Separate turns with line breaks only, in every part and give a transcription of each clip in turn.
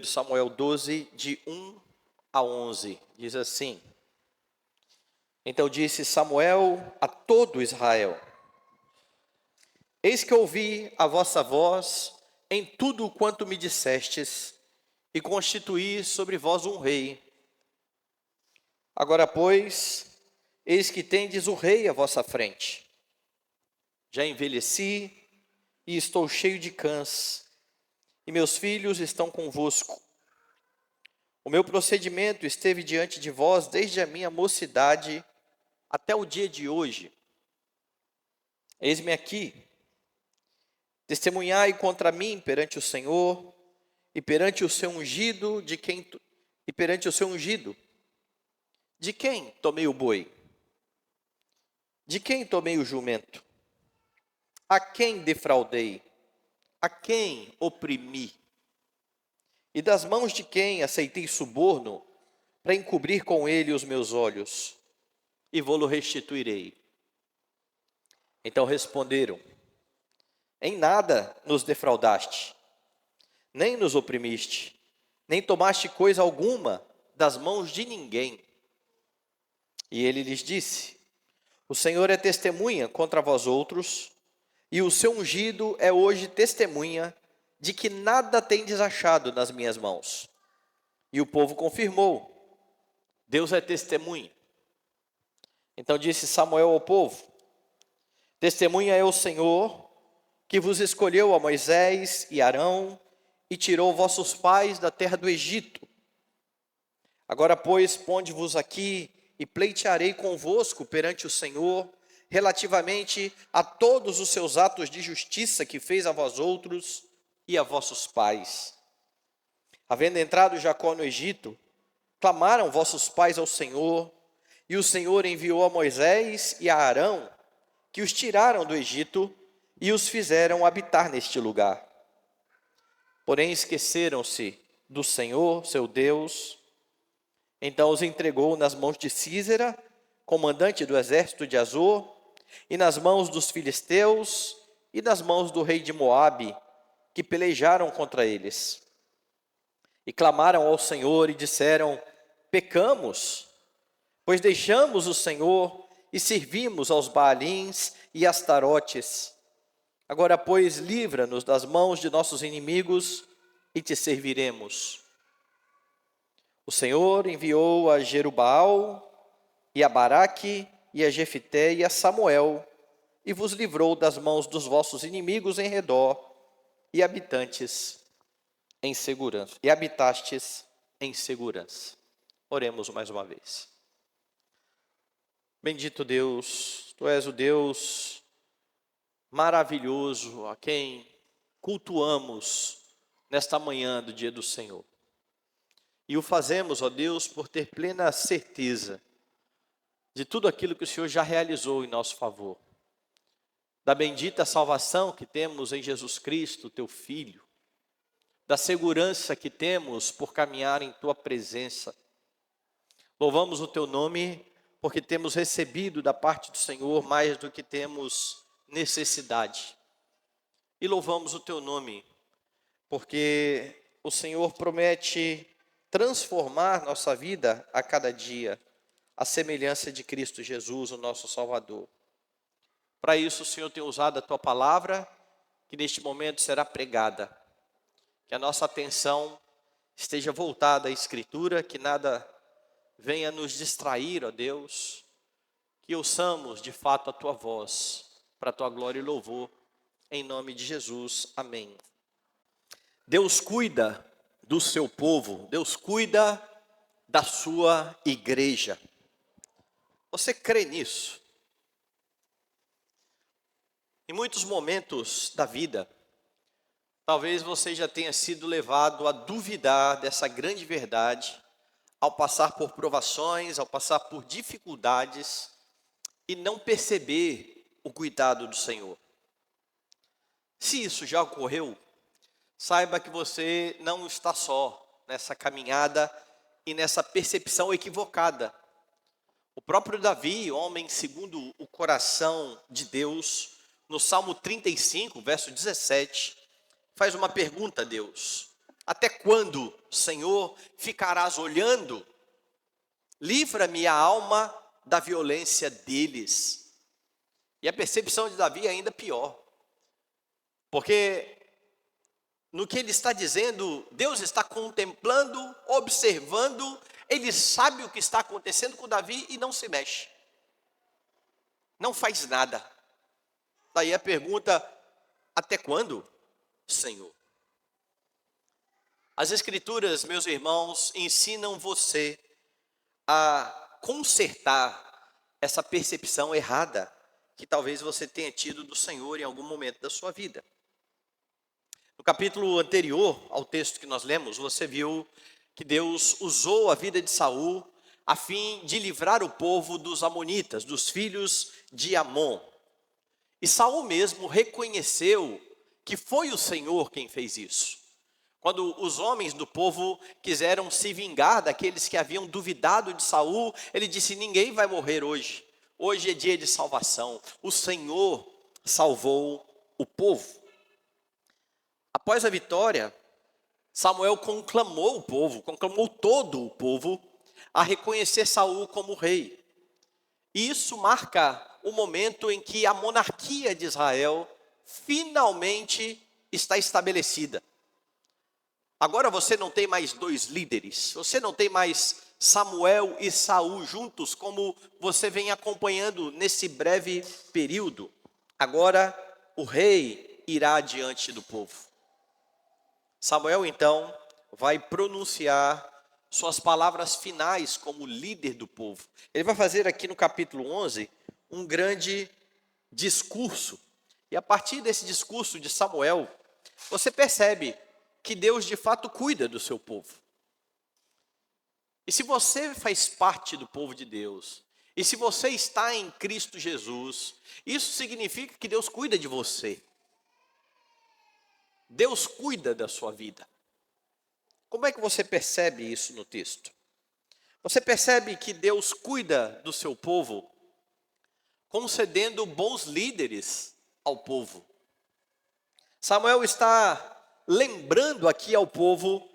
1 Samuel 12, de 1 a 11, diz assim: Então disse Samuel a todo Israel: Eis que ouvi a vossa voz em tudo quanto me dissestes, e constituí sobre vós um rei. Agora, pois, eis que tendes o rei à vossa frente. Já envelheci e estou cheio de cãs, e meus filhos estão convosco. O meu procedimento esteve diante de vós desde a minha mocidade até o dia de hoje. Eis-me aqui, testemunhai contra mim perante o Senhor e perante o seu ungido, de quem tomei o boi? De quem tomei o jumento? A quem defraudei? A quem oprimi? E das mãos de quem aceitei suborno para encobrir com ele os meus olhos? E vou-lo restituirei. Então responderam: Em nada nos defraudaste, nem nos oprimiste, nem tomaste coisa alguma das mãos de ninguém. E ele lhes disse: O Senhor é testemunha contra vós outros, e o seu ungido é hoje testemunha de que nada tendes achado nas minhas mãos. E o povo confirmou: Deus é testemunha. Então disse Samuel ao povo: Testemunha é o Senhor, que vos escolheu a Moisés e Arão, e tirou vossos pais da terra do Egito. Agora, pois, ponde-vos aqui, e pleitearei convosco perante o Senhor, relativamente a todos os seus atos de justiça que fez a vós outros e a vossos pais. Havendo entrado Jacó no Egito, clamaram vossos pais ao Senhor, e o Senhor enviou a Moisés e a Arão, que os tiraram do Egito e os fizeram habitar neste lugar. Porém esqueceram-se do Senhor, seu Deus. Então os entregou nas mãos de Sísera, comandante do exército de Azor, e nas mãos dos filisteus, e nas mãos do rei de Moabe, que pelejaram contra eles. E clamaram ao Senhor e disseram: Pecamos, pois deixamos o Senhor e servimos aos Baalins e Astarotes. Agora, pois, livra-nos das mãos de nossos inimigos e te serviremos. O Senhor enviou a Jerubaal, e a Baraque, e a Jefité, e a Samuel, e vos livrou das mãos dos vossos inimigos em redor, e habitastes em segurança. Oremos mais uma vez. Bendito Deus, Tu és o Deus maravilhoso, a quem cultuamos nesta manhã do dia do Senhor. E o fazemos, ó Deus, por ter plena certeza de tudo aquilo que o Senhor já realizou em nosso favor. Da bendita salvação que temos em Jesus Cristo, Teu Filho. Da segurança que temos por caminhar em Tua presença. Louvamos o Teu nome, porque temos recebido da parte do Senhor mais do que temos necessidade. E louvamos o Teu nome, porque o Senhor promete transformar nossa vida a cada dia, à semelhança de Cristo Jesus, o nosso Salvador. Para isso, o Senhor tem usado a Tua palavra, que neste momento será pregada. Que a nossa atenção esteja voltada à Escritura, que nada venha nos distrair, ó Deus, que ouçamos de fato a Tua voz, para a Tua glória e louvor, em nome de Jesus, amém. Deus cuida do seu povo, Deus cuida da sua igreja. Você crê nisso? Em muitos momentos da vida, talvez você já tenha sido levado a duvidar dessa grande verdade, ao passar por provações, ao passar por dificuldades, e não perceber o cuidado do Senhor. Se isso já ocorreu, saiba que você não está só nessa caminhada e nessa percepção equivocada. O próprio Davi, homem segundo o coração de Deus, no Salmo 35, verso 17, faz uma pergunta a Deus. Até quando, Senhor, ficarás olhando? Livra-me a alma da violência deles. E a percepção de Davi é ainda pior. Porque no que ele está dizendo, Deus está contemplando, observando, ele sabe o que está acontecendo com Davi e não se mexe. Não faz nada. Daí a pergunta, até quando, Senhor? As Escrituras, meus irmãos, ensinam você a consertar essa percepção errada que talvez você tenha tido do Senhor em algum momento da sua vida. No capítulo anterior ao texto que nós lemos, você viu que Deus usou a vida de Saul a fim de livrar o povo dos amonitas, dos filhos de Amon. E Saul mesmo reconheceu que foi o Senhor quem fez isso. Quando os homens do povo quiseram se vingar daqueles que haviam duvidado de Saul, ele disse: ninguém vai morrer hoje. Hoje é dia de salvação. O Senhor salvou o povo. Após a vitória, Samuel conclamou o povo, conclamou todo o povo a reconhecer Saul como rei. E isso marca o momento em que a monarquia de Israel finalmente está estabelecida. Agora você não tem mais dois líderes, você não tem mais Samuel e Saul juntos, como você vem acompanhando nesse breve período. Agora o rei irá diante do povo. Samuel então vai pronunciar suas palavras finais como líder do povo. Ele vai fazer aqui no capítulo 11 um grande discurso. E a partir desse discurso de Samuel, você percebe que Deus de fato cuida do seu povo. E se você faz parte do povo de Deus, e se você está em Cristo Jesus, isso significa que Deus cuida de você. Deus cuida da sua vida. Como é que você percebe isso no texto? Você percebe que Deus cuida do seu povo, concedendo bons líderes ao povo. Samuel está lembrando aqui ao povo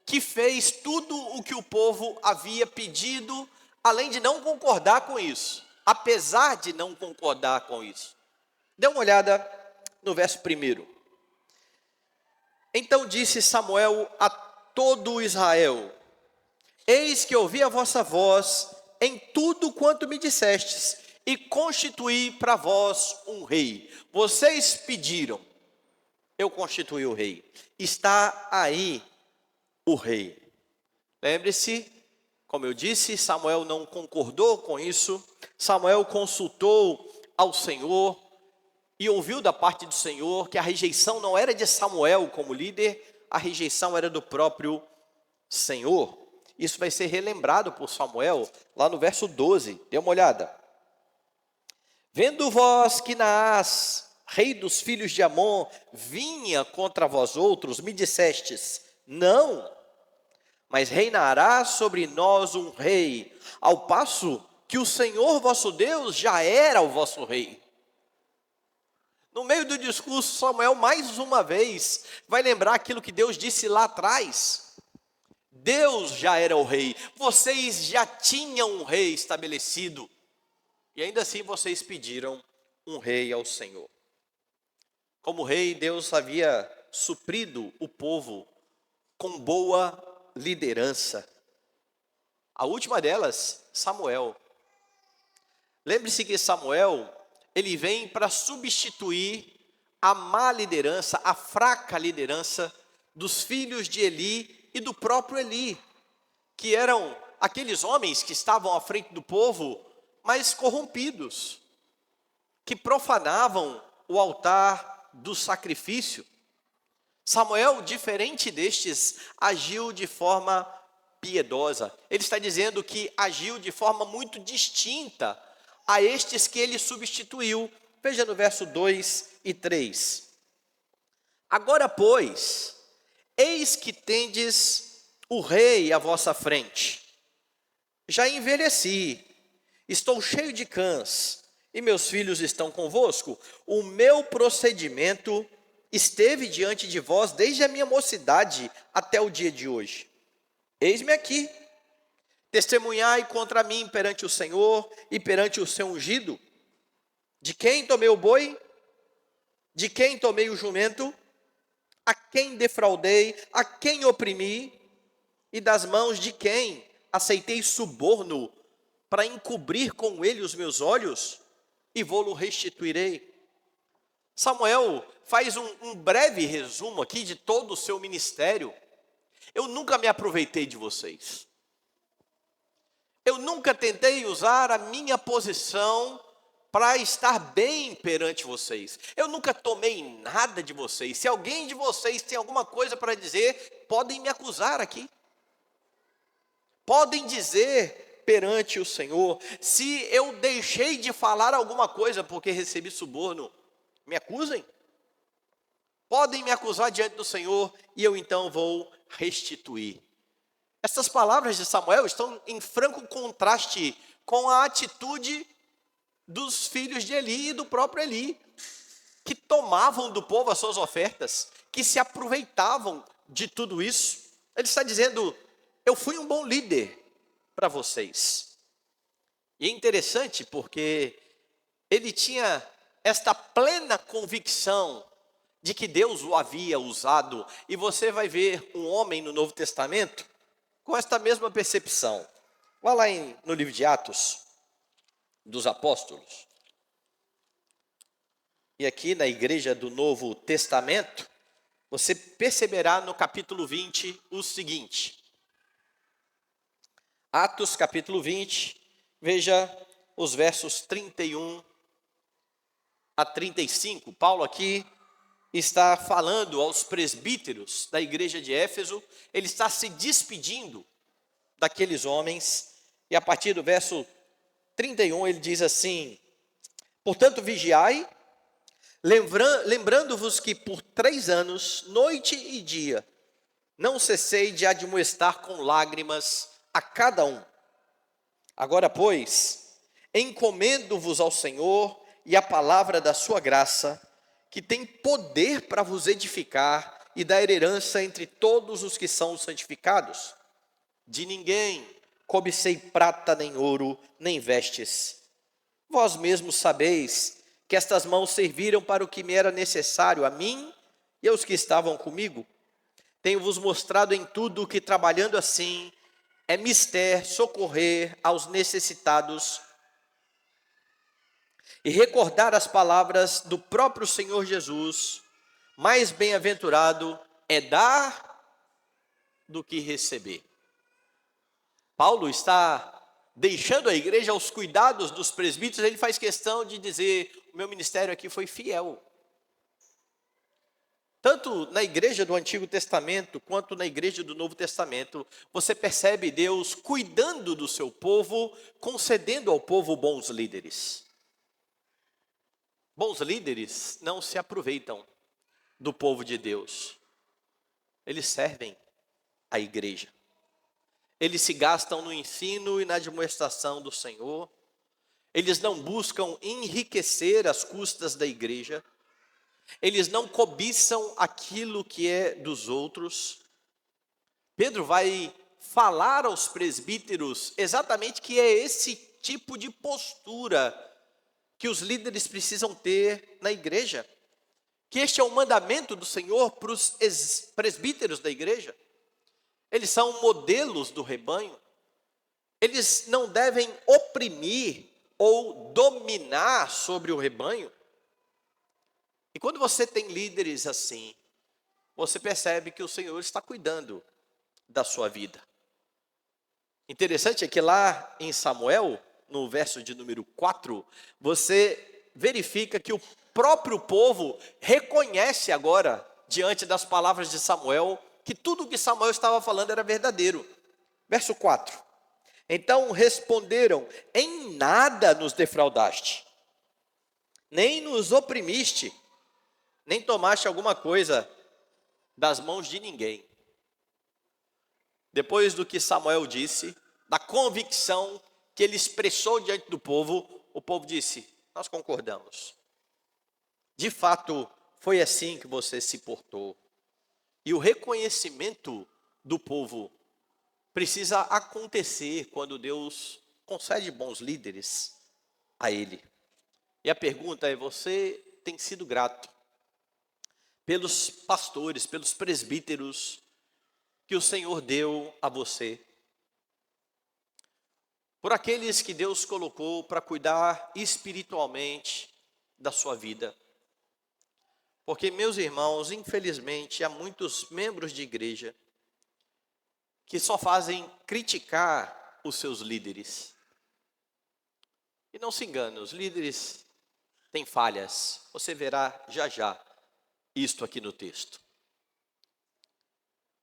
que fez tudo o que o povo havia pedido, além de não concordar com isso, apesar de não concordar com isso. Dê uma olhada no verso 1. Então disse Samuel a todo Israel: eis que ouvi a vossa voz em tudo quanto me dissestes, e constituí para vós um rei. Vocês pediram, eu constituí o rei. Está aí o rei. Lembre-se, como eu disse, Samuel não concordou com isso. Samuel consultou ao Senhor e ouviu da parte do Senhor que a rejeição não era de Samuel como líder, a rejeição era do próprio Senhor. Isso vai ser relembrado por Samuel lá no verso 12. Dê uma olhada. Vendo vós que Naás, rei dos filhos de Amon, vinha contra vós outros, me dissestes: não, mas reinará sobre nós um rei, ao passo que o Senhor vosso Deus já era o vosso rei. No meio do discurso, Samuel mais uma vez vai lembrar aquilo que Deus disse lá atrás. Deus já era o rei, vocês já tinham um rei estabelecido, e ainda assim vocês pediram um rei ao Senhor. Como rei, Deus havia suprido o povo com boa liderança. A última delas, Samuel. Lembre-se que Samuel, ele vem para substituir a má liderança, a fraca liderança dos filhos de Eli e do próprio Eli, que eram aqueles homens que estavam à frente do povo, mas corrompidos, que profanavam o altar do sacrifício. Samuel, diferente destes, agiu de forma piedosa. Ele está dizendo que agiu de forma muito distinta a estes que ele substituiu. Veja no verso 2 e 3. Agora, pois, eis que tendes o rei à vossa frente. Já envelheci, estou cheio de cãs, e meus filhos estão convosco. O meu procedimento esteve diante de vós desde a minha mocidade até o dia de hoje. Eis-me aqui, testemunhai contra mim perante o Senhor e perante o seu ungido. De quem tomei o boi? De quem tomei o jumento? A quem defraudei? A quem oprimi? E das mãos de quem aceitei suborno para encobrir com ele os meus olhos? E vou-lo restituirei. Samuel faz um breve resumo aqui de todo o seu ministério. Eu nunca me aproveitei de vocês. Eu nunca tentei usar a minha posição para estar bem perante vocês. Eu nunca tomei nada de vocês. Se alguém de vocês tem alguma coisa para dizer, podem me acusar aqui. Podem dizer perante o Senhor. Se eu deixei de falar alguma coisa porque recebi suborno, me acusem. Podem me acusar diante do Senhor e eu então vou restituir. Essas palavras de Samuel estão em franco contraste com a atitude dos filhos de Eli e do próprio Eli, que tomavam do povo as suas ofertas, que se aproveitavam de tudo isso. Ele está dizendo, eu fui um bom líder para vocês. E é interessante porque ele tinha esta plena convicção de que Deus o havia usado. E você vai ver um homem no Novo Testamento com esta mesma percepção. Vá lá no livro de Atos dos Apóstolos. E aqui na igreja do Novo Testamento, você perceberá no capítulo 20 o seguinte. Atos capítulo 20, veja os versos 31 a 35. Paulo aqui está falando aos presbíteros da igreja de Éfeso, ele está se despedindo daqueles homens, e a partir do verso 31 ele diz assim: portanto vigiai, lembrando-vos que por 3 anos, noite e dia, não cessei de admoestar com lágrimas a cada um. Agora, pois, encomendo-vos ao Senhor e à palavra da sua graça, que tem poder para vos edificar e dar herança entre todos os que são santificados. De ninguém cobicei prata, nem ouro, nem vestes. Vós mesmos sabeis que estas mãos serviram para o que me era necessário, a mim e aos que estavam comigo. Tenho-vos mostrado em tudo que, trabalhando assim, é mister socorrer aos necessitados e recordar as palavras do próprio Senhor Jesus: mais bem-aventurado é dar do que receber. Paulo está deixando a igreja aos cuidados dos presbíteros. Ele faz questão de dizer: o meu ministério aqui foi fiel. Tanto na igreja do Antigo Testamento, quanto na igreja do Novo Testamento, você percebe Deus cuidando do seu povo, concedendo ao povo bons líderes. Bons líderes não se aproveitam do povo de Deus. Eles servem a igreja. Eles se gastam no ensino e na admoestação do Senhor. Eles não buscam enriquecer às custas da igreja. Eles não cobiçam aquilo que é dos outros. Pedro vai falar aos presbíteros exatamente que é esse tipo de postura que os líderes precisam ter na igreja. Que este é o mandamento do Senhor para os presbíteros da igreja. Eles são modelos do rebanho. Eles não devem oprimir ou dominar sobre o rebanho. E quando você tem líderes assim, você percebe que o Senhor está cuidando da sua vida. Interessante é que lá em Samuel, no verso de número 4, você verifica que o próprio povo reconhece agora, diante das palavras de Samuel, que tudo o que Samuel estava falando era verdadeiro. Verso 4. Então responderam: em nada nos defraudaste, nem nos oprimiste, nem tomaste alguma coisa das mãos de ninguém. Depois do que Samuel disse, da convicção que ele expressou diante do povo, o povo disse: nós concordamos. De fato, foi assim que você se portou. E o reconhecimento do povo precisa acontecer quando Deus concede bons líderes a ele. E a pergunta é: você tem sido grato pelos pastores, pelos presbíteros que o Senhor deu a você? Por aqueles que Deus colocou para cuidar espiritualmente da sua vida? Porque, meus irmãos, infelizmente, há muitos membros de igreja que só fazem criticar os seus líderes. E não se engane, os líderes têm falhas. Você verá já já isto aqui no texto.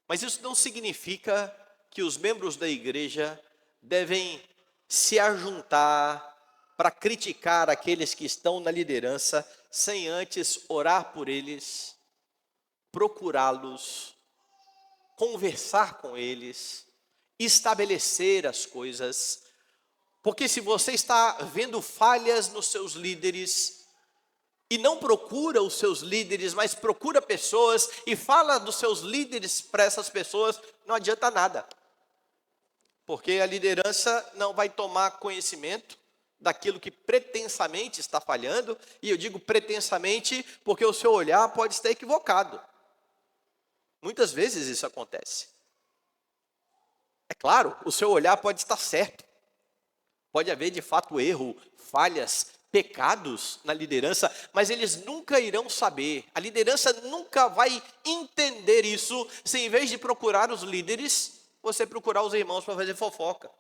Mas isso não significa que os membros da igreja devem se ajuntar para criticar aqueles que estão na liderança, sem antes orar por eles, procurá-los, conversar com eles, estabelecer as coisas. Porque se você está vendo falhas nos seus líderes, e não procura os seus líderes, mas procura pessoas e fala dos seus líderes para essas pessoas, não adianta nada. Porque a liderança não vai tomar conhecimento daquilo que pretensamente está falhando, e eu digo pretensamente porque o seu olhar pode estar equivocado. Muitas vezes isso acontece. É claro, o seu olhar pode estar certo. Pode haver de fato erro, falhas, pecados na liderança, mas eles nunca irão saber. A liderança nunca vai entender isso se, em vez de procurar os líderes, você procurar os irmãos para fazer fofoca.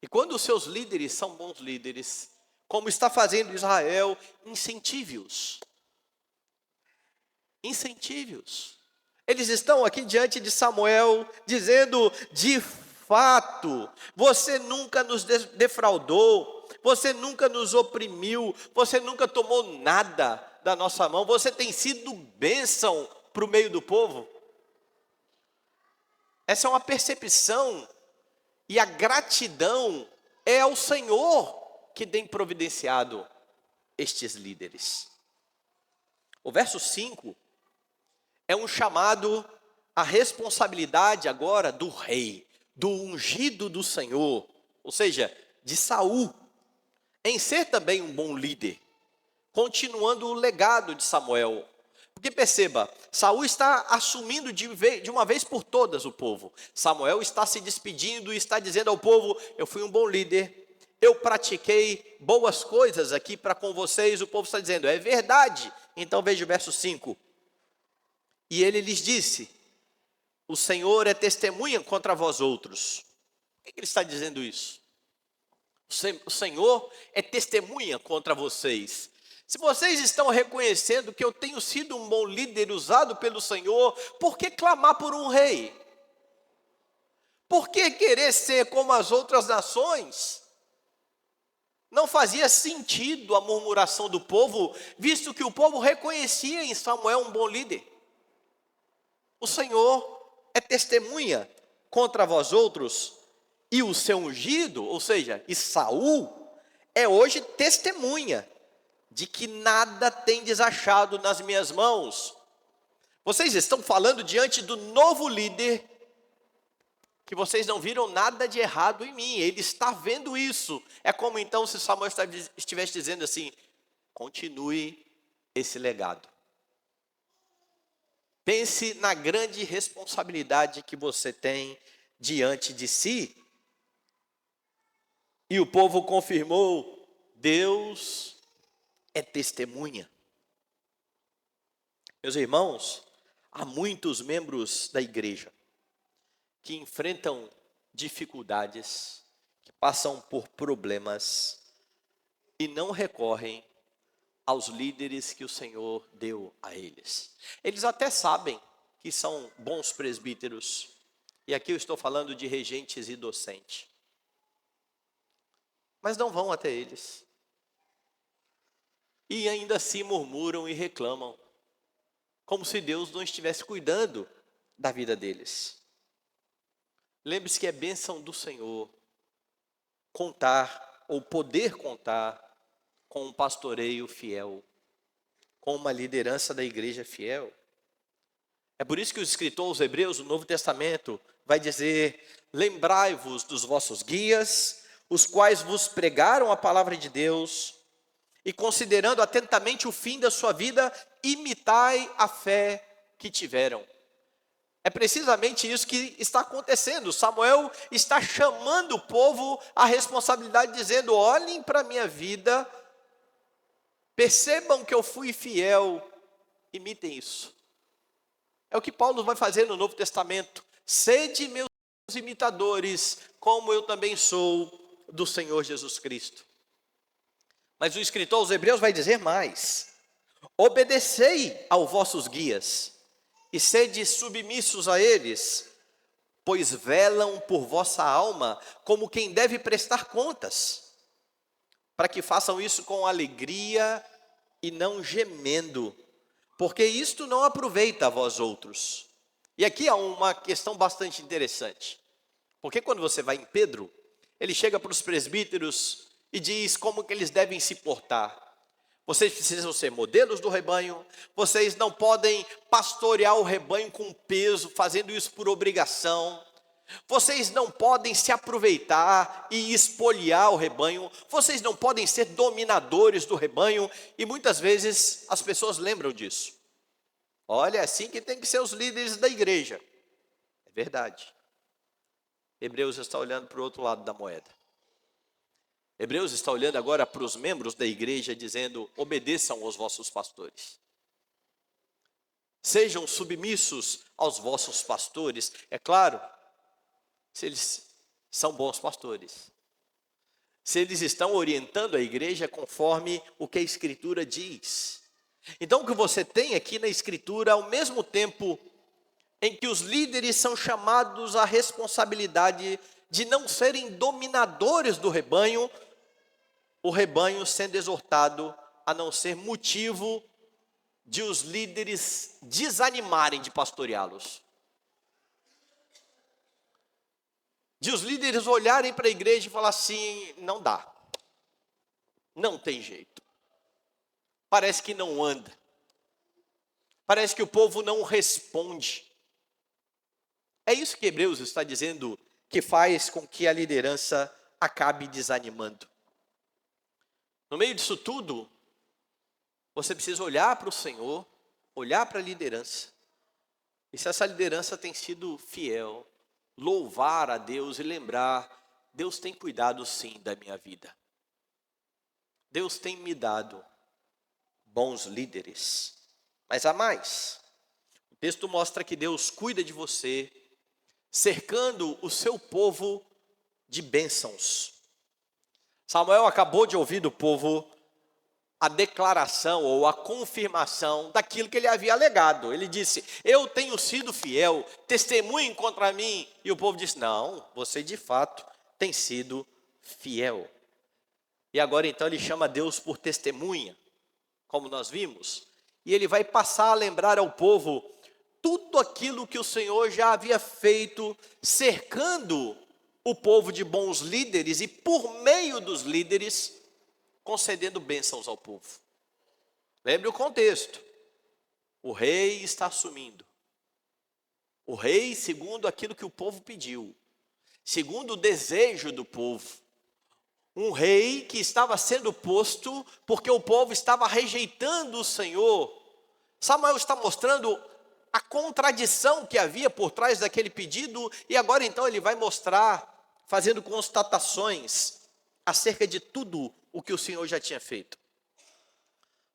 E quando os seus líderes são bons líderes, como está fazendo Israel, incentive-os. Incentive-os. Eles estão aqui diante de Samuel, dizendo: de fato, você nunca nos defraudou, você nunca nos oprimiu, você nunca tomou nada da nossa mão, você tem sido bênção para o meio do povo. Essa é uma percepção, e a gratidão é ao Senhor que tem providenciado estes líderes. O verso 5 é um chamado à responsabilidade agora do rei, do ungido do Senhor, ou seja, de Saul, em ser também um bom líder, continuando o legado de Samuel. Porque perceba, Saul está assumindo de uma vez por todas o povo. Samuel está se despedindo e está dizendo ao povo: eu fui um bom líder, eu pratiquei boas coisas aqui para com vocês. O povo está dizendo: é verdade. Então veja o verso 5. E ele lhes disse: o Senhor é testemunha contra vós outros. Por que ele está dizendo isso? O Senhor é testemunha contra vocês. Se vocês estão reconhecendo que eu tenho sido um bom líder usado pelo Senhor, por que clamar por um rei? Por que querer ser como as outras nações? Não fazia sentido a murmuração do povo, visto que o povo reconhecia em Samuel um bom líder. O Senhor é testemunha contra vós outros, e o seu ungido, ou seja, e Saul, é hoje testemunha de que nada tem desachado nas minhas mãos. Vocês estão falando diante do novo líder que vocês não viram nada de errado em mim. Ele está vendo isso. É como então se Samuel estivesse dizendo assim: continue esse legado. Pense na grande responsabilidade que você tem diante de si. E o povo confirmou: Deus é testemunha. Meus irmãos, há muitos membros da igreja que enfrentam dificuldades, que passam por problemas e não recorrem aos líderes que o Senhor deu a eles. Eles até sabem que são bons presbíteros, e aqui eu estou falando de regentes e docentes, mas não vão até eles. E ainda assim murmuram e reclamam, como se Deus não estivesse cuidando da vida deles. Lembre-se que é bênção do Senhor contar, ou poder contar, com um pastoreio fiel. com uma liderança da igreja fiel. É por isso que o escritor aos Hebreus, no Novo Testamento, vai dizer: lembrai-vos dos vossos guias, os quais vos pregaram a palavra de Deus, e considerando atentamente o fim da sua vida, imitai a fé que tiveram. É precisamente isso que está acontecendo. Samuel está chamando o povo à responsabilidade, dizendo: olhem para a minha vida, percebam que eu fui fiel, imitem isso. É o que Paulo vai fazer no Novo Testamento: sede meus imitadores, como eu também sou do Senhor Jesus Cristo. Mas o escritor aos Hebreus vai dizer mais: obedecei aos vossos guias, e sede submissos a eles, pois velam por vossa alma, como quem deve prestar contas, para que façam isso com alegria e não gemendo, porque isto não aproveita a vós outros. E aqui há uma questão bastante interessante, porque quando você vai em Pedro, ele chega para os presbíteros e diz como que eles devem se portar. Vocês precisam ser modelos do rebanho, vocês não podem pastorear o rebanho com peso, fazendo isso por obrigação. Vocês não podem se aproveitar e espoliar o rebanho, vocês não podem ser dominadores do rebanho, e muitas vezes as pessoas lembram disso. Olha, é assim que tem que ser os líderes da igreja. É verdade. Hebreus está olhando para o outro lado da moeda. Hebreus está olhando agora para os membros da igreja, dizendo: obedeçam aos vossos pastores. Sejam submissos aos vossos pastores. É claro, se eles são bons pastores. Se eles estão orientando a igreja conforme o que a Escritura diz. Então o que você tem aqui na Escritura, ao mesmo tempo em que os líderes são chamados à responsabilidade de não serem dominadores do rebanho, o rebanho sendo exortado a não ser motivo de os líderes desanimarem de pastoreá-los. De os líderes olharem para a igreja e falar assim: não dá, não tem jeito, parece que não anda, parece que o povo não responde. É isso que Hebreus está dizendo, que faz com que a liderança acabe desanimando. No meio disso tudo, você precisa olhar para o Senhor, olhar para a liderança, e se essa liderança tem sido fiel, louvar a Deus e lembrar: Deus tem cuidado sim da minha vida. Deus tem me dado bons líderes. Mas há mais. O texto mostra que Deus cuida de você, cercando o seu povo de bênçãos. Samuel acabou de ouvir do povo a declaração ou a confirmação daquilo que ele havia alegado. Ele disse: eu tenho sido fiel, testemunhem contra mim. E o povo disse: não, você de fato tem sido fiel. E agora então ele chama Deus por testemunha, como nós vimos. E ele vai passar a lembrar ao povo tudo aquilo que o Senhor já havia feito, cercando o povo de bons líderes e por meio dos líderes, concedendo bênçãos ao povo. Lembre o contexto. O rei está assumindo. O rei, segundo aquilo que o povo pediu, segundo o desejo do povo. Um rei que estava sendo posto porque o povo estava rejeitando o Senhor. Samuel está mostrando a contradição que havia por trás daquele pedido, e agora então ele vai mostrar, fazendo constatações acerca de tudo o que o Senhor já tinha feito.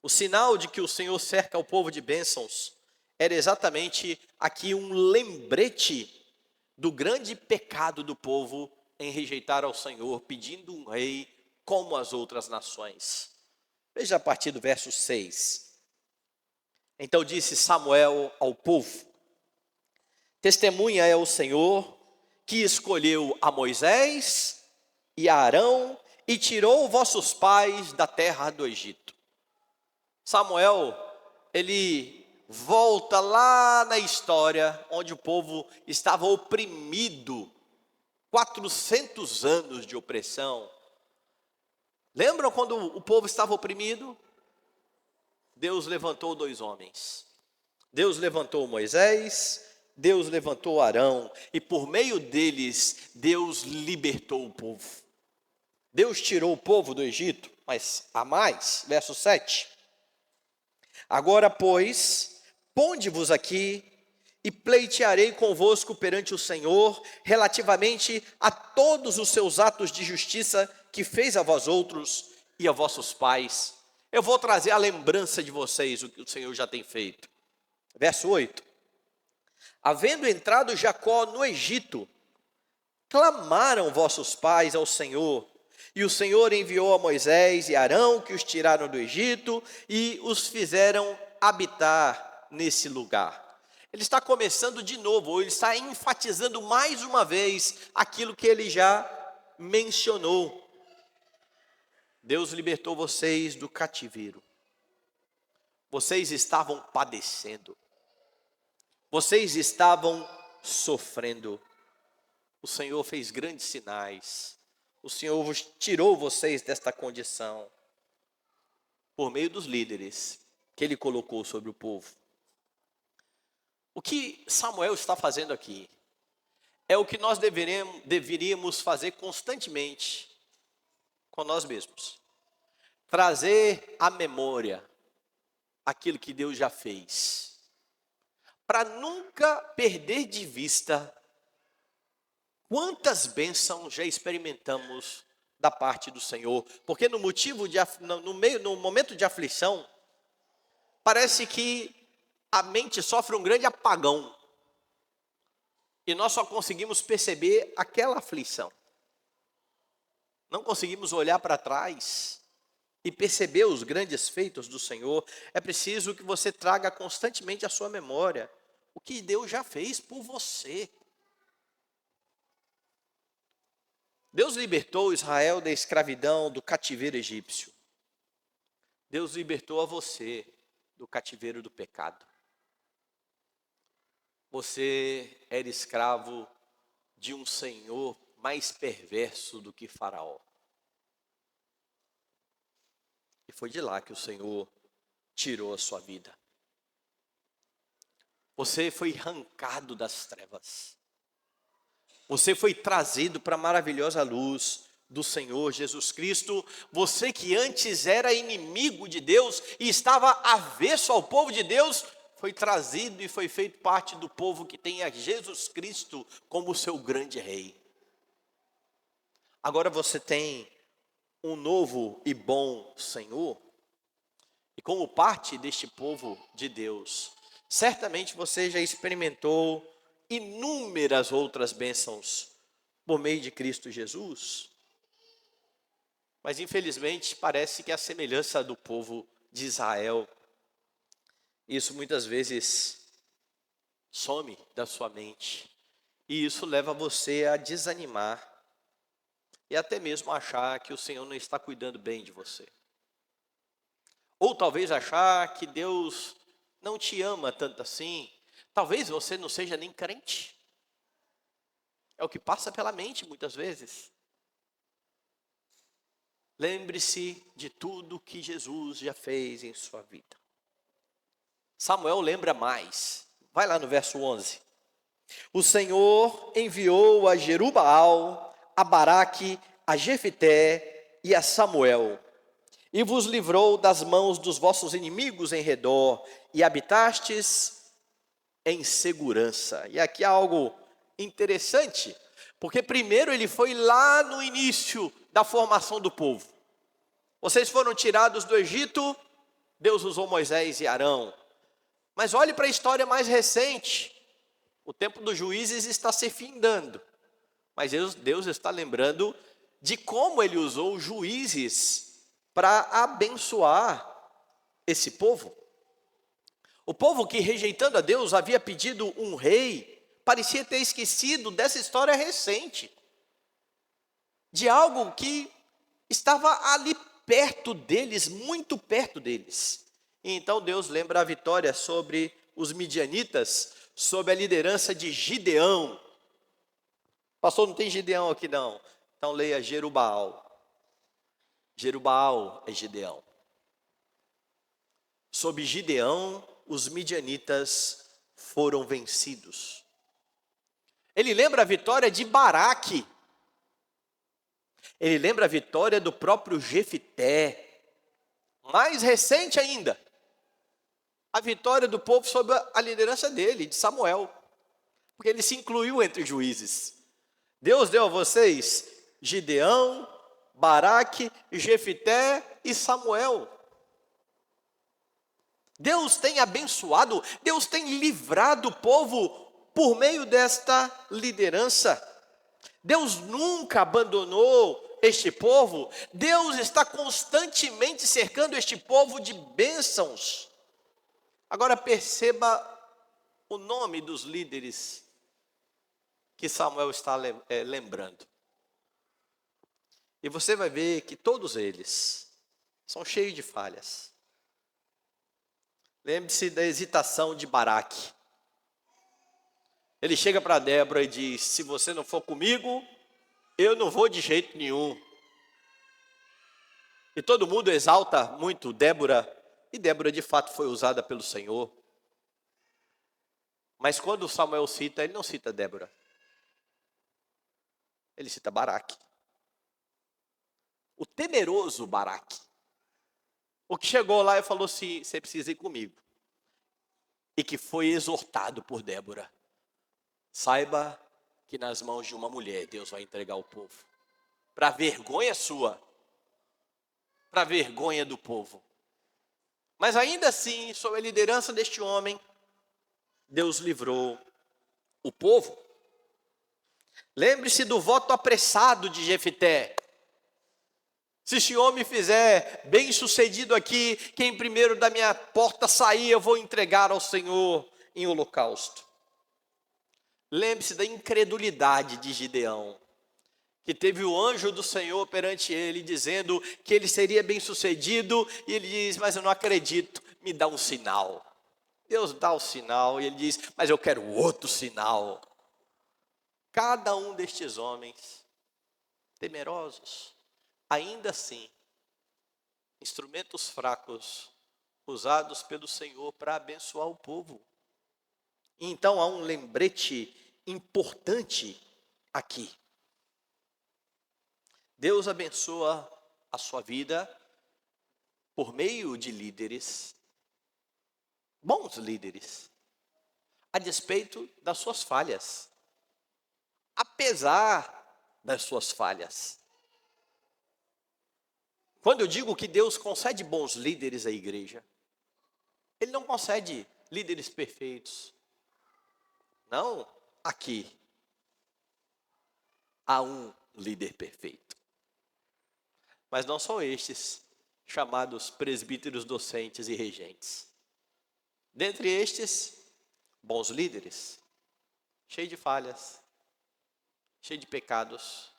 O sinal de que o Senhor cerca o povo de bênçãos era exatamente aqui um lembrete do grande pecado do povo em rejeitar ao Senhor, pedindo um rei como as outras nações. Veja a partir do verso 6. Então disse Samuel ao povo: testemunha é o Senhor que escolheu a Moisés e a Arão e tirou vossos pais da terra do Egito. Samuel, ele volta lá na história onde o povo estava oprimido, 400 anos de opressão. Lembram quando o povo estava oprimido? Deus levantou dois homens. Deus levantou Moisés, Deus levantou Arão, e por meio deles, Deus libertou o povo. Deus tirou o povo do Egito, mas há mais, verso 7. Agora, pois, ponde-vos aqui e pleitearei convosco perante o Senhor, relativamente a todos os seus atos de justiça que fez a vós outros e a vossos pais. Eu vou trazer a lembrança de vocês, o que o Senhor já tem feito. Verso 8. Havendo entrado Jacó no Egito, clamaram vossos pais ao Senhor, e o Senhor enviou a Moisés e Arão, que os tiraram do Egito, e os fizeram habitar nesse lugar. Ele está começando de novo, ou ele está enfatizando mais uma vez aquilo que ele já mencionou. Deus libertou vocês do cativeiro. Vocês estavam padecendo. Vocês estavam sofrendo. O Senhor fez grandes sinais. O Senhor tirou vocês desta condição por meio dos líderes que Ele colocou sobre o povo. O que Samuel está fazendo aqui é o que nós deveríamos fazer constantemente com nós mesmos. Trazer à memória aquilo que Deus já fez, para nunca perder de vista quantas bênçãos já experimentamos da parte do Senhor. Porque no momento de aflição, parece que a mente sofre um grande apagão. E nós só conseguimos perceber aquela aflição. Não conseguimos olhar para trás e perceber os grandes feitos do Senhor. É preciso que você traga constantemente à sua memória o que Deus já fez por você. Deus libertou Israel da escravidão, do cativeiro egípcio. Deus libertou a você do cativeiro do pecado. Você era escravo de um senhor mais perverso do que Faraó. E foi de lá que o Senhor tirou a sua vida. Você foi arrancado das trevas. Você foi trazido para a maravilhosa luz do Senhor Jesus Cristo. Você que antes era inimigo de Deus e estava avesso ao povo de Deus, foi trazido e foi feito parte do povo que tem a Jesus Cristo como seu grande rei. Agora você tem um novo e bom Senhor, e como parte deste povo de Deus, certamente você já experimentou inúmeras outras bênçãos por meio de Cristo Jesus. Mas infelizmente parece que a semelhança do povo de Israel, isso muitas vezes some da sua mente. E isso leva você a desanimar e até mesmo achar que o Senhor não está cuidando bem de você. Ou talvez achar que Deus não te ama tanto assim. Talvez você não seja nem crente. É o que passa pela mente muitas vezes. Lembre-se de tudo que Jesus já fez em sua vida. Samuel lembra mais. Vai lá no verso 11. O Senhor enviou a Jerubaal, a Baraque, a Jefité e a Samuel, e vos livrou das mãos dos vossos inimigos em redor, e habitastes em segurança. E aqui há algo interessante, porque primeiro ele foi lá no início da formação do povo. Vocês foram tirados do Egito, Deus usou Moisés e Arão. Mas olhe para a história mais recente. O tempo dos juízes está se findando, mas Deus está lembrando de como Ele usou os juízes para abençoar esse povo. O povo que, rejeitando a Deus, havia pedido um rei, parecia ter esquecido dessa história recente, de algo que estava ali perto deles, muito perto deles. E então Deus lembra a vitória sobre os midianitas, sob a liderança de Gideão. Pastor, não tem Gideão aqui não. Então leia Jerubaal. Jerubaal é Gideão. sob Gideão, os midianitas foram vencidos. Ele lembra a vitória de Baraque. Ele lembra a vitória do próprio Jefité. Mais recente ainda, a vitória do povo sob a liderança dele, de Samuel. Porque ele se incluiu entre juízes. Deus deu a vocês Gideão, Baraque, Jefité e Samuel. Deus tem abençoado, Deus tem livrado o povo por meio desta liderança. Deus nunca abandonou este povo. Deus está constantemente cercando este povo de bênçãos. Agora perceba o nome dos líderes que Samuel está lembrando. E você vai ver que todos eles são cheios de falhas. Lembre-se da hesitação de Baraque. Ele chega para Débora e diz: se você não for comigo, eu não vou de jeito nenhum. E todo mundo exalta muito Débora, e Débora de fato foi usada pelo Senhor. Mas quando Samuel cita, ele não cita Débora. Ele cita Baraque. O temeroso Baraque. O que chegou lá e falou assim: você precisa ir comigo. E que foi exortado por Débora. Saiba que nas mãos de uma mulher Deus vai entregar o povo. Para vergonha sua. Para vergonha do povo. Mas ainda assim, sob a liderança deste homem, Deus livrou o povo. Lembre-se do voto apressado de Jefité. Se este homem fizer bem sucedido aqui, quem primeiro da minha porta sair, eu vou entregar ao Senhor em holocausto. Lembre-se da incredulidade de Gideão, que teve o anjo do Senhor perante ele, dizendo que ele seria bem sucedido, e ele diz: mas eu não acredito, me dá um sinal. Deus dá o sinal, e ele diz: mas eu quero outro sinal. Cada um destes homens, temerosos, ainda assim, instrumentos fracos, usados pelo Senhor para abençoar o povo. Então há um lembrete importante aqui. Deus abençoa a sua vida por meio de líderes, bons líderes, a despeito das suas falhas, apesar das suas falhas. Quando eu digo que Deus concede bons líderes à igreja, Ele não concede líderes perfeitos. Não, aqui há um líder perfeito. Mas não são estes chamados presbíteros docentes e regentes. Dentre estes, bons líderes, cheios de falhas, cheios de pecados,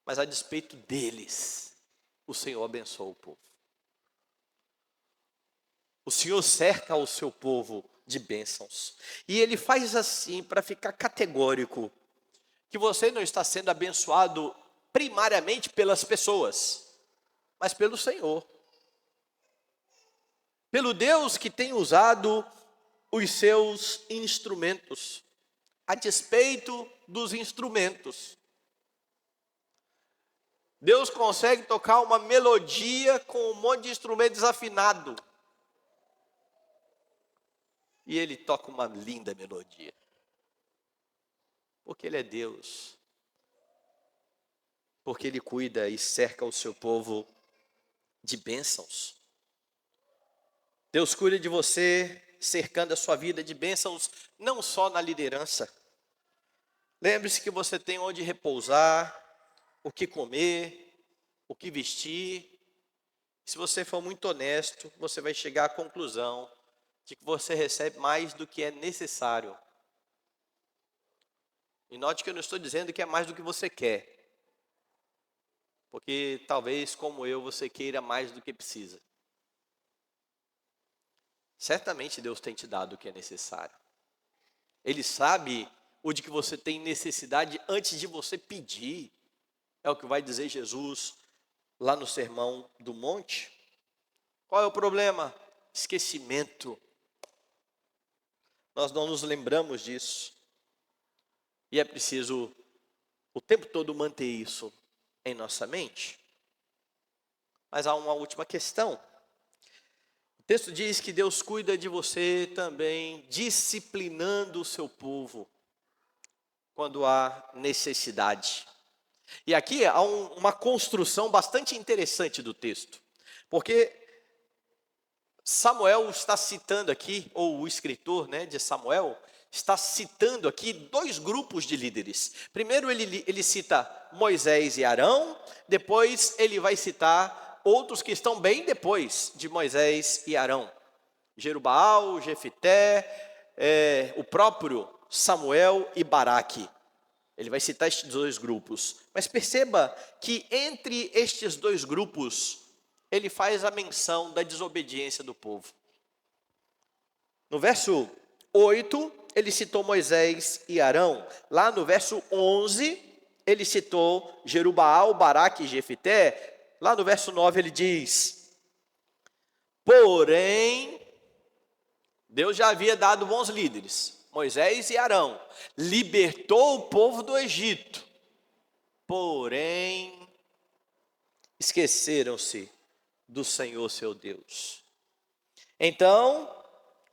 mas a despeito deles, o Senhor abençoa o povo. O Senhor cerca o seu povo de bênçãos. E Ele faz assim para ficar categórico que você não está sendo abençoado primariamente pelas pessoas, mas pelo Senhor. Pelo Deus que tem usado os seus instrumentos, a despeito dos instrumentos. Deus consegue tocar uma melodia com um monte de instrumento desafinado. E Ele toca uma linda melodia. Porque Ele é Deus. Porque Ele cuida e cerca o seu povo de bênçãos. Deus cuida de você, cercando a sua vida de bênçãos, não só na liderança. Lembre-se que você tem onde repousar, o que comer, o que vestir. Se você for muito honesto, você vai chegar à conclusão de que você recebe mais do que é necessário. E note que eu não estou dizendo que é mais do que você quer. Porque talvez, como eu, você queira mais do que precisa. Certamente Deus tem te dado o que é necessário. Ele sabe o de que você tem necessidade antes de você pedir. É o que vai dizer Jesus lá no Sermão do Monte. Qual é o problema? esquecimento. Nós não nos lembramos disso. E é preciso o tempo todo manter isso em nossa mente. Mas há uma última questão. O texto diz que Deus cuida de você também, disciplinando o seu povo quando há necessidade. E aqui há uma construção bastante interessante do texto, porque Samuel está citando aqui, ou o escritor, de Samuel, está citando aqui dois grupos de líderes. Primeiro ele cita Moisés e Arão, depois ele vai citar outros que estão bem depois de Moisés e Arão. Jerubaal, Jefité, o próprio Samuel e Baraque. Ele vai citar estes dois grupos. Mas perceba que entre estes dois grupos, ele faz a menção da desobediência do povo. No verso 8, ele citou Moisés e Arão. Lá no verso 11, ele citou Jerubaal, Baraque e Jefité. Lá no verso 9 ele diz: porém, Deus já havia dado bons líderes, Moisés e Arão, libertou o povo do Egito, porém, esqueceram-se do Senhor seu Deus. Então,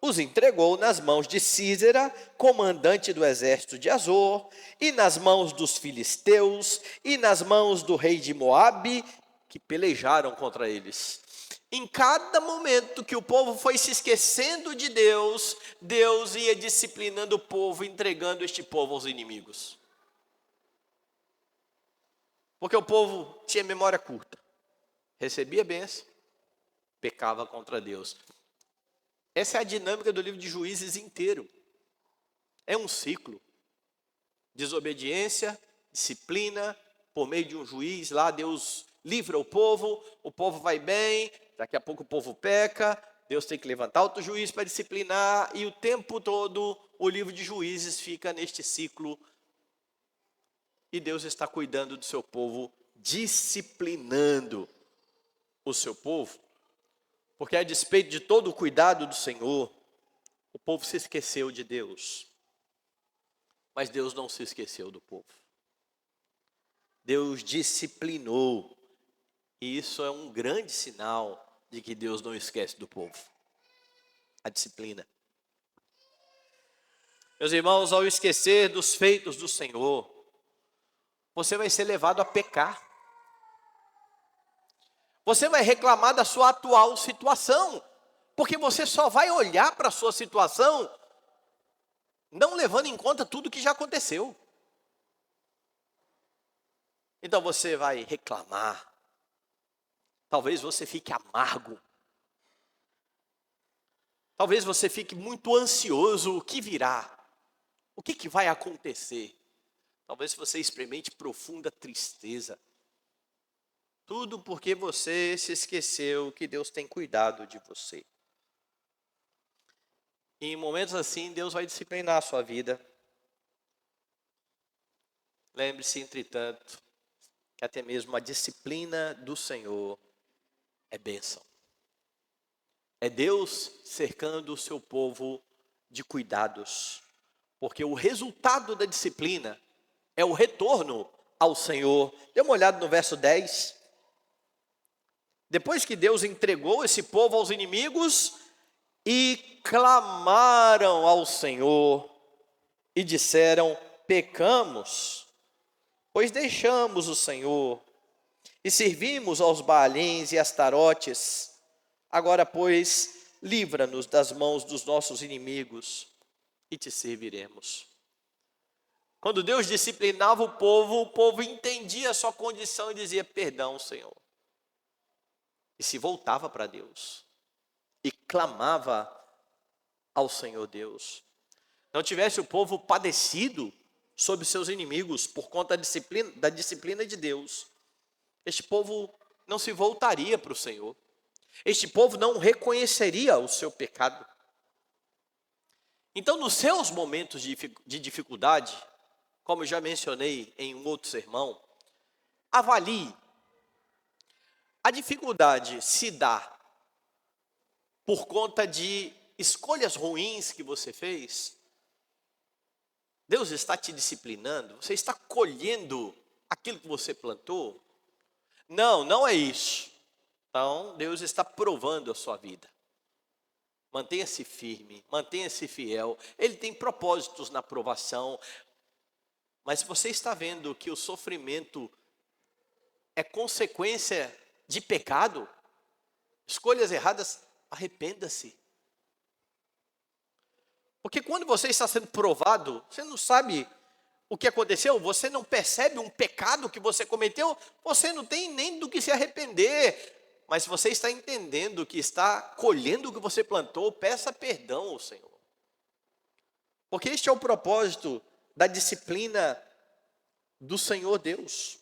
os entregou nas mãos de Sísera, comandante do exército de Azor, e nas mãos dos filisteus, e nas mãos do rei de Moabe, que pelejaram contra eles. Em cada momento que o povo foi se esquecendo de Deus, Deus ia disciplinando o povo, entregando este povo aos inimigos. Porque o povo tinha memória curta, recebia bênção, pecava contra Deus. Essa é a dinâmica do livro de Juízes inteiro. É um ciclo. Desobediência, disciplina, por meio de um juiz, lá Deus livra o povo vai bem, daqui a pouco o povo peca, Deus tem que levantar outro juiz para disciplinar, e o tempo todo o livro de Juízes fica neste ciclo, e Deus está cuidando do seu povo, disciplinando o seu povo, porque a despeito de todo o cuidado do Senhor, o povo se esqueceu de Deus, mas Deus não se esqueceu do povo. Deus disciplinou, e isso é um grande sinal de que Deus não esquece do povo. A disciplina. Meus irmãos, ao esquecer dos feitos do Senhor, você vai ser levado a pecar. Você vai reclamar da sua atual situação, porque você só vai olhar para a sua situação não levando em conta tudo que já aconteceu. Então você vai reclamar. Talvez você fique amargo. Talvez você fique muito ansioso. O que virá? O que vai acontecer? Talvez você experimente profunda tristeza. Tudo porque você se esqueceu que Deus tem cuidado de você. E em momentos assim, Deus vai disciplinar a sua vida. Lembre-se, entretanto, que até mesmo a disciplina do Senhor é bênção. É Deus cercando o seu povo de cuidados. Porque o resultado da disciplina é o retorno ao Senhor. Dê uma olhada no verso 10. Depois que Deus entregou esse povo aos inimigos, e clamaram ao Senhor, e disseram: pecamos, pois deixamos o Senhor, e servimos aos Baalins e Astarotes. Agora, pois, livra-nos das mãos dos nossos inimigos, e te serviremos. Quando Deus disciplinava o povo entendia a sua condição e dizia: perdão, Senhor. E se voltava para Deus, e clamava ao Senhor Deus. Não tivesse o povo padecido sobre seus inimigos por conta da disciplina de Deus, este povo não se voltaria para o Senhor. Este povo não reconheceria o seu pecado. Então, nos seus momentos de dificuldade, como eu já mencionei em um outro sermão, avalie. A dificuldade se dá por conta de escolhas ruins que você fez? Deus está te disciplinando? Você está colhendo aquilo que você plantou? Não, não é isso. Então, Deus está provando a sua vida. Mantenha-se firme, mantenha-se fiel. Ele tem propósitos na provação. Mas se você está vendo que o sofrimento é consequência de pecado, escolhas erradas, arrependa-se. Porque quando você está sendo provado, você não sabe o que aconteceu, você não percebe um pecado que você cometeu, você não tem nem do que se arrepender. Mas se você está entendendo que está colhendo o que você plantou, peça perdão ao Senhor. Porque este é o propósito da disciplina do Senhor Deus.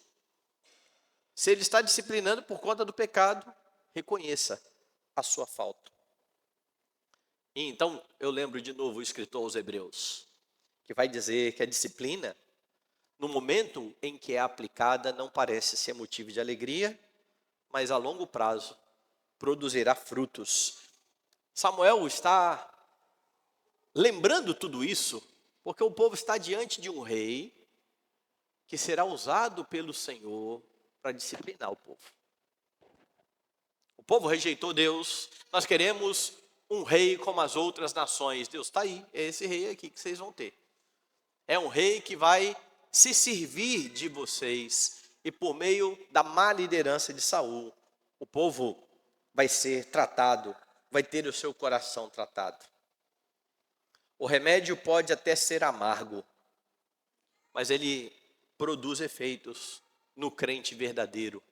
Se Ele está disciplinando por conta do pecado, reconheça a sua falta. E então, eu lembro de novo o escritor aos Hebreus, que vai dizer que a disciplina, no momento em que é aplicada, não parece ser motivo de alegria, mas a longo prazo produzirá frutos. Samuel está lembrando tudo isso, porque o povo está diante de um rei que será usado pelo Senhor para disciplinar o povo. O povo rejeitou Deus, nós queremos um rei como as outras nações. Deus está aí, é esse rei aqui que vocês vão ter. É um rei que vai se servir de vocês, e por meio da má liderança de Saul, o povo vai ser tratado, vai ter o seu coração tratado. O remédio pode até ser amargo, mas ele produz efeitos no crente verdadeiro.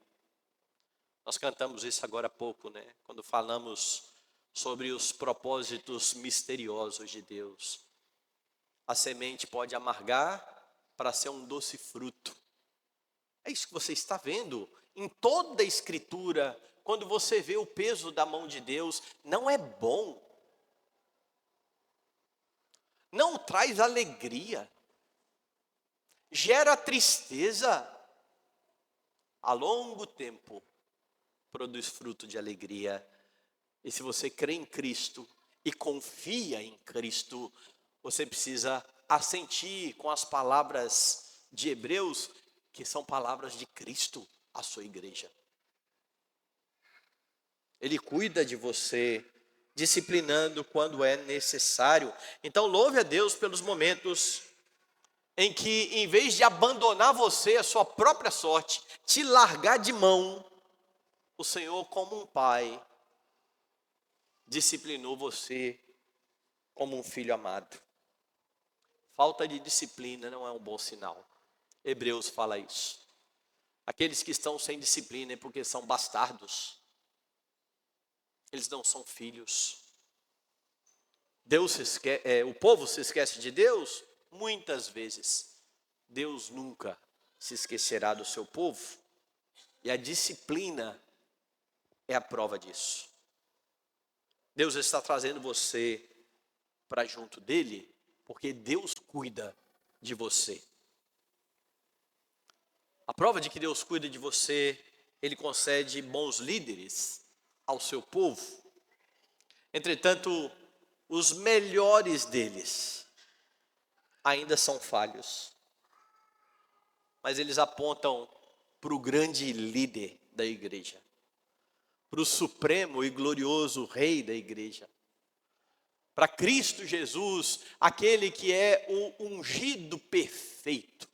Nós cantamos isso agora há pouco, né? Quando falamos sobre os propósitos misteriosos de Deus. A semente pode amargar para ser um doce fruto. É isso que você está vendo em toda a Escritura. Quando você vê o peso da mão de Deus, não é bom. Não traz alegria. Gera tristeza. A longo tempo, produz fruto de alegria. E se você crê em Cristo e confia em Cristo, você precisa assentir com as palavras de Hebreus, que são palavras de Cristo à sua igreja. Ele cuida de você, disciplinando quando é necessário. Então louve a Deus pelos momentos em que, em vez de abandonar você, a sua própria sorte, te largar de mão, o Senhor, como um pai, disciplinou você como um filho amado. Falta de disciplina não é um bom sinal. Hebreus fala isso. Aqueles que estão sem disciplina é porque são bastardos. Eles não são filhos. O povo se esquece de Deus muitas vezes. Deus nunca se esquecerá do seu povo. E a disciplina é a prova disso. Deus está trazendo você para junto dele, porque Deus cuida de você. A prova de que Deus cuida de você, Ele concede bons líderes ao seu povo. Entretanto, os melhores deles ainda são falhos. Mas eles apontam para o grande líder da igreja, para o supremo e glorioso rei da igreja, para Cristo Jesus, aquele que é o ungido perfeito,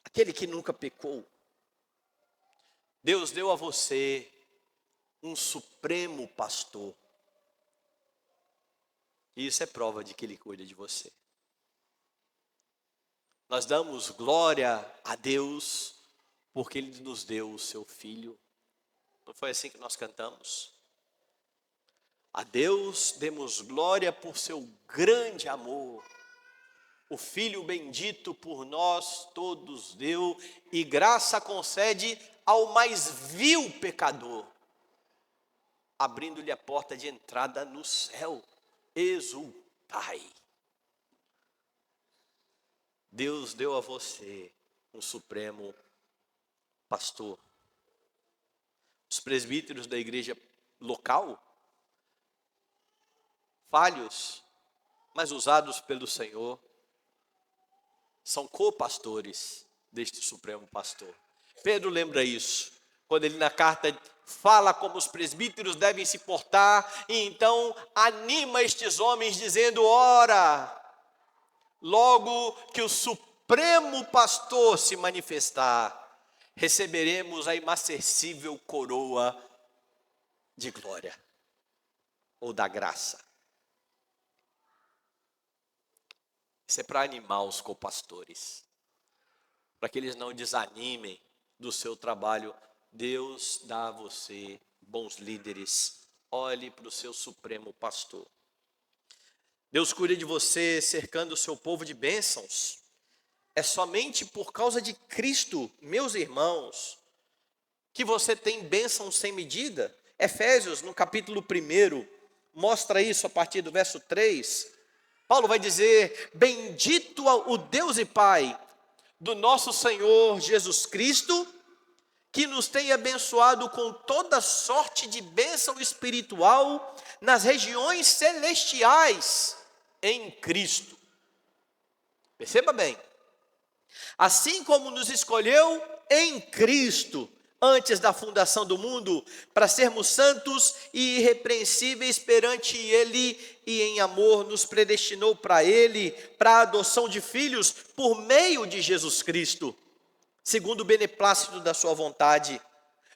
aquele que nunca pecou. Deus deu a você um supremo pastor, e isso é prova de que Ele cuida de você. Nós damos glória a Deus porque Ele nos deu o seu Filho. Não foi assim que nós cantamos? A Deus demos glória por seu grande amor. O Filho bendito por nós todos deu, e graça concede ao mais vil pecador, abrindo-lhe a porta de entrada no céu. Exultai. Deus deu a você um supremo pastor. Os presbíteros da igreja local, falhos, mas usados pelo Senhor, são co-pastores deste Supremo Pastor. Pedro lembra isso, quando ele na carta fala como os presbíteros devem se portar, e então anima estes homens dizendo: ora, logo que o Supremo Pastor se manifestar, receberemos a inacessível coroa de glória, ou da graça. Isso é para animar os copastores, para que eles não desanimem do seu trabalho. Deus dá a você bons líderes. Olhe para o seu Supremo Pastor. Deus cuida de você, cercando o seu povo de bênçãos. É somente por causa de Cristo, meus irmãos, que você tem bênçãos sem medida. Efésios, no capítulo 1, mostra isso a partir do verso 3. Paulo vai dizer: bendito o Deus e Pai do nosso Senhor Jesus Cristo, que nos tem abençoado com toda sorte de bênção espiritual nas regiões celestiais em Cristo. Perceba bem, assim como nos escolheu em Cristo antes da fundação do mundo, para sermos santos e irrepreensíveis perante Ele, e em amor nos predestinou para Ele, para a adoção de filhos por meio de Jesus Cristo, segundo o beneplácito da sua vontade,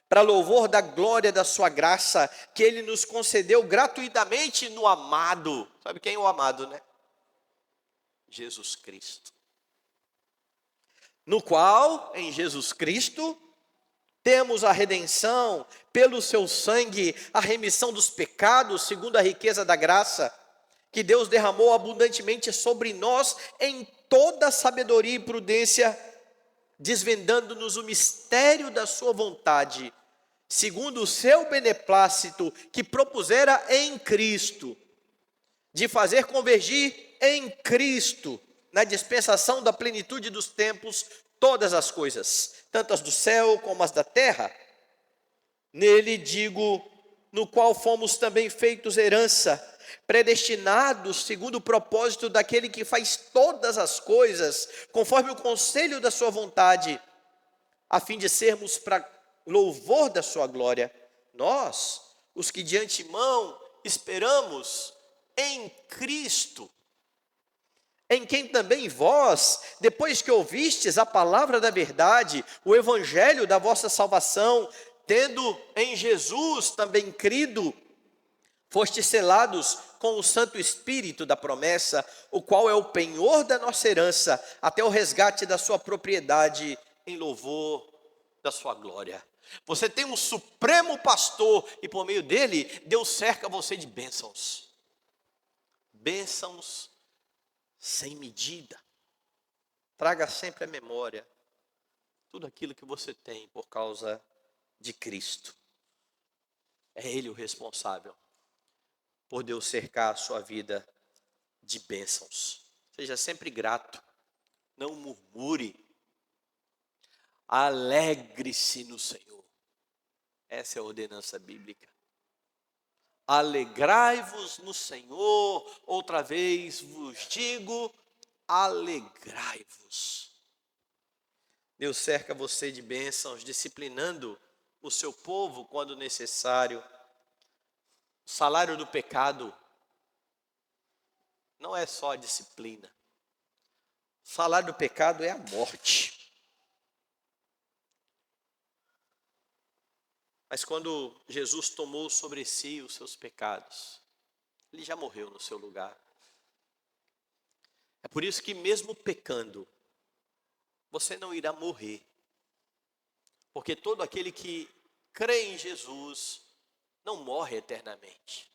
para louvor da glória da sua graça, que Ele nos concedeu gratuitamente no amado. Sabe quem é o amado, né? Jesus Cristo. No qual, em Jesus Cristo, temos a redenção, pelo seu sangue, a remissão dos pecados, segundo a riqueza da graça, que Deus derramou abundantemente sobre nós, em toda sabedoria e prudência, desvendando-nos o mistério da sua vontade, segundo o seu beneplácito, que propusera em Cristo, de fazer convergir em Cristo, na dispensação da plenitude dos tempos, todas as coisas, tanto as do céu como as da terra. Nele, digo, no qual fomos também feitos herança, predestinados segundo o propósito daquele que faz todas as coisas, conforme o conselho da sua vontade, a fim de sermos para louvor da sua glória, nós, os que de antemão esperamos em Cristo, em quem também vós, depois que ouvistes a palavra da verdade, o evangelho da vossa salvação, tendo em Jesus também crido, fostes selados com o Santo Espírito da promessa, o qual é o penhor da nossa herança, até o resgate da sua propriedade, em louvor da sua glória. Você tem um supremo pastor, e por meio dele, Deus cerca você de bênçãos. Bênçãos sem medida. Traga sempre à memória tudo aquilo que você tem por causa de Cristo. É Ele o responsável por Deus cercar a sua vida de bênçãos. Seja sempre grato, não murmure, alegre-se no Senhor. Essa é a ordenança bíblica. Alegrai-vos no Senhor, outra vez vos digo, alegrai-vos. Deus cerca você de bênçãos, disciplinando o seu povo quando necessário. O salário do pecado não é só a disciplina. O salário do pecado é a morte. Mas quando Jesus tomou sobre si os seus pecados, Ele já morreu no seu lugar. É por isso que mesmo pecando, você não irá morrer. Porque todo aquele que crê em Jesus não morre eternamente.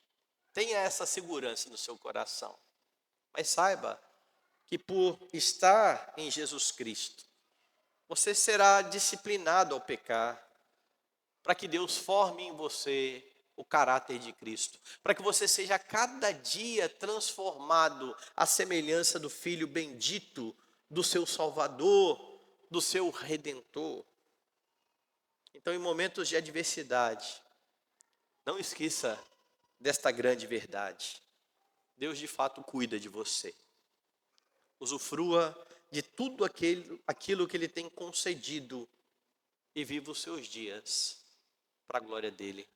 Tenha essa segurança no seu coração. Mas saiba que por estar em Jesus Cristo, você será disciplinado ao pecar, para que Deus forme em você o caráter de Cristo, para que você seja cada dia transformado à semelhança do Filho bendito, do seu Salvador, do seu Redentor. Então, em momentos de adversidade, Não esqueça desta grande verdade. Deus de fato cuida de você. Usufrua de tudo aquilo que Ele tem concedido e viva os seus dias para a glória dEle.